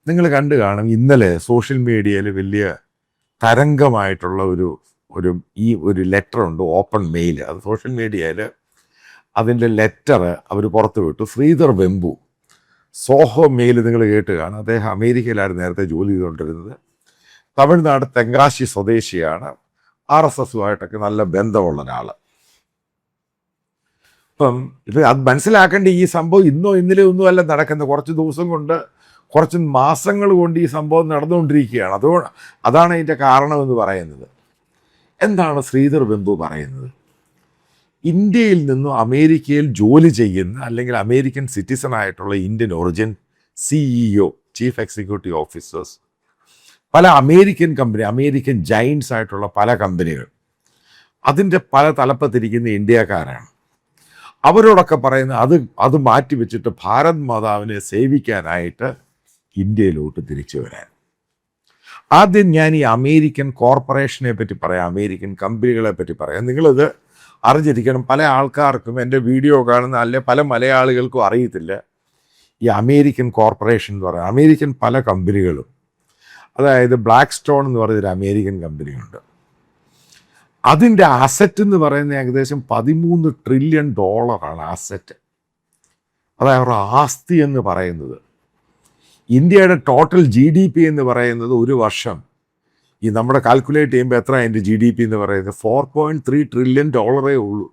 നിങ്ങൾ കണ്ടു കാണും ഇന്നലെ സോഷ്യൽ മീഡിയയിൽ വലിയ തരംഗമായിട്ടുള്ള ഒരു ലെറ്റർ ഉണ്ട്, ഓപ്പൺ മെയിൽ. അത് സോഷ്യൽ മീഡിയയിൽ അതിൻ്റെ ലെറ്റർ അവർ പുറത്തു വിട്ടു. ശ്രീധർ വെമ്പു, സോഹോ മെയിൽ നിങ്ങൾ കേട്ട് കാണും. അദ്ദേഹം അമേരിക്കയിലായിരുന്നു നേരത്തെ ജോലി ചെയ്തുകൊണ്ടിരുന്നത്. തമിഴ്നാട് തെങ്കാശി സ്വദേശിയാണ്. RSSുമായിട്ടൊക്കെ നല്ല ബന്ധമുള്ള ഒരാൾ. ഇപ്പം അത് മനസ്സിലാക്കേണ്ട, ഈ സംഭവം ഇന്നോ ഇന്നലെ ഒന്നും അല്ല നടക്കുന്നത്. കുറച്ച് ദിവസം കൊണ്ട്, കുറച്ച് മാസങ്ങൾ കൊണ്ട് ഈ സംഭവം നടന്നുകൊണ്ടിരിക്കുകയാണ്. അതാണ് അതിൻ്റെ കാരണമെന്ന് പറയുന്നത്. എന്താണ് ശ്രീധർ വെമ്പു പറയുന്നത്? ഇന്ത്യയിൽ നിന്നും അമേരിക്കയിൽ ജോലി ചെയ്യുന്ന അല്ലെങ്കിൽ അമേരിക്കൻ സിറ്റിസൺ ആയിട്ടുള്ള Indian origin CEO, chief executive officers, പല അമേരിക്കൻ കമ്പനി, അമേരിക്കൻ ജയൻസ് ആയിട്ടുള്ള പല കമ്പനികൾ, അതിൻ്റെ പല തലപ്പത്തിരിക്കുന്ന ഇന്ത്യക്കാരാണ്. അവരോടൊക്കെ പറയുന്നത് അത് മാറ്റിവെച്ചിട്ട് ഭാരത് മാതാവിനെ സേവിക്കാനായിട്ട് ഇന്ത്യയിലോട്ട് തിരിച്ചു വരാൻ. ആദ്യം ഞാൻ ഈ അമേരിക്കൻ കോർപ്പറേഷനെ പറ്റി പറയാം, അമേരിക്കൻ കമ്പനികളെ പറ്റി പറയാം. നിങ്ങളിത് അറിഞ്ഞിരിക്കണം. പല ആൾക്കാർക്കും എൻ്റെ വീഡിയോ കാണുന്ന അല്ലെ പല മലയാളികൾക്കും അറിയത്തില്ല ഈ അമേരിക്കൻ കോർപ്പറേഷൻ എന്ന് പറയാം. അമേരിക്കൻ പല കമ്പനികളും, അതായത് ബ്ലാക്ക് സ്റ്റോൺ എന്ന് പറയുന്നൊരു അമേരിക്കൻ കമ്പനിയുണ്ട്. അതിൻ്റെ അസറ്റ് എന്ന് പറയുന്നത് ഏകദേശം $13 ട്രില്യൺ അസറ്റ്. അതായത് അവരുടെ ആസ്തി എന്ന് പറയുന്നത്. ഇന്ത്യയുടെ ടോട്ടൽ GDP എന്ന് പറയുന്നത് ഒരു വർഷം ഈ നമ്മുടെ കാൽക്കുലേറ്റ് ചെയ്യുമ്പോൾ എത്ര അതിൻ്റെ GDP എന്ന് പറയുന്നത് $4.3 ട്രില്യൺ ഉള്ളൂ.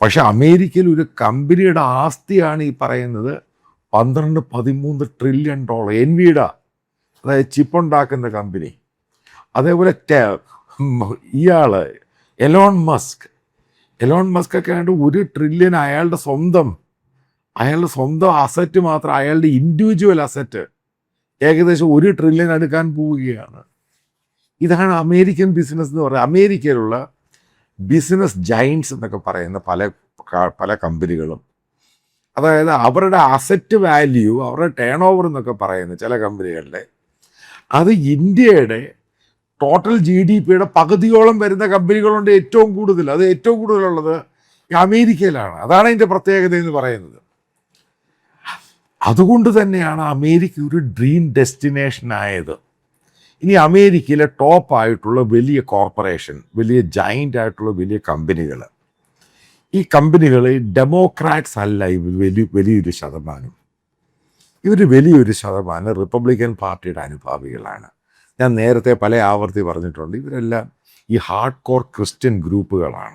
പക്ഷെ അമേരിക്കയിൽ ഒരു കമ്പനിയുടെ ആസ്തിയാണ് ഈ പറയുന്നത് 12-13 ട്രില്യൺ. എൻവിഡ, അതായത് ചിപ്പ് ഉണ്ടാക്കുന്ന കമ്പനി. അതേപോലെ ഇയാള് എലോൺ മസ്ക് ഒക്കെ ആയിട്ട് 1 ട്രില്യൺ അയാളുടെ സ്വന്തം അസറ്റ് മാത്രം, അയാളുടെ ഇൻഡിവിജ്വൽ അസറ്റ് ഏകദേശം 1 ട്രില്യൺ എടുക്കാൻ പോവുകയാണ്. ഇതാണ് അമേരിക്കൻ ബിസിനസ് എന്ന് പറയുന്നത്. അമേരിക്കയിലുള്ള ബിസിനസ് ജയൻസ് എന്നൊക്കെ പറയുന്ന പല കമ്പനികളും, അതായത് അവരുടെ അസറ്റ് വാല്യൂ, അവരുടെ ടേൺ ഓവർ എന്നൊക്കെ പറയുന്ന ചില കമ്പനികളുടെ, അത് ഇന്ത്യയുടെ ടോട്ടൽ GDPയുടെ പകുതിയോളം വരുന്ന കമ്പനികളുണ്ട്. ഏറ്റവും കൂടുതലുള്ളത് അമേരിക്കയിലാണ്. അതാണ് അതിൻ്റെ പ്രത്യേകത എന്ന് പറയുന്നത്. അതുകൊണ്ട് തന്നെയാണ് അമേരിക്ക ഒരു ഡ്രീം ഡെസ്റ്റിനേഷൻ ആയത്. ഇനി അമേരിക്കയിലെ ടോപ്പായിട്ടുള്ള വലിയ കോർപ്പറേഷൻ, വലിയ ജയൻ്റ് ആയിട്ടുള്ള വലിയ കമ്പനികൾ, ഈ കമ്പനികൾ ഡെമോക്രാറ്റ്സ് അല്ല. വലിയൊരു ശതമാനം റിപ്പബ്ലിക്കൻ പാർട്ടിയുടെ അനുഭാവികളാണ്. ഞാൻ നേരത്തെ പല ആവർത്തി പറഞ്ഞിട്ടുണ്ട്, ഇവരെല്ലാം ഈ ഹാർഡ് കോർ ക്രിസ്ത്യൻ ഗ്രൂപ്പുകളാണ്.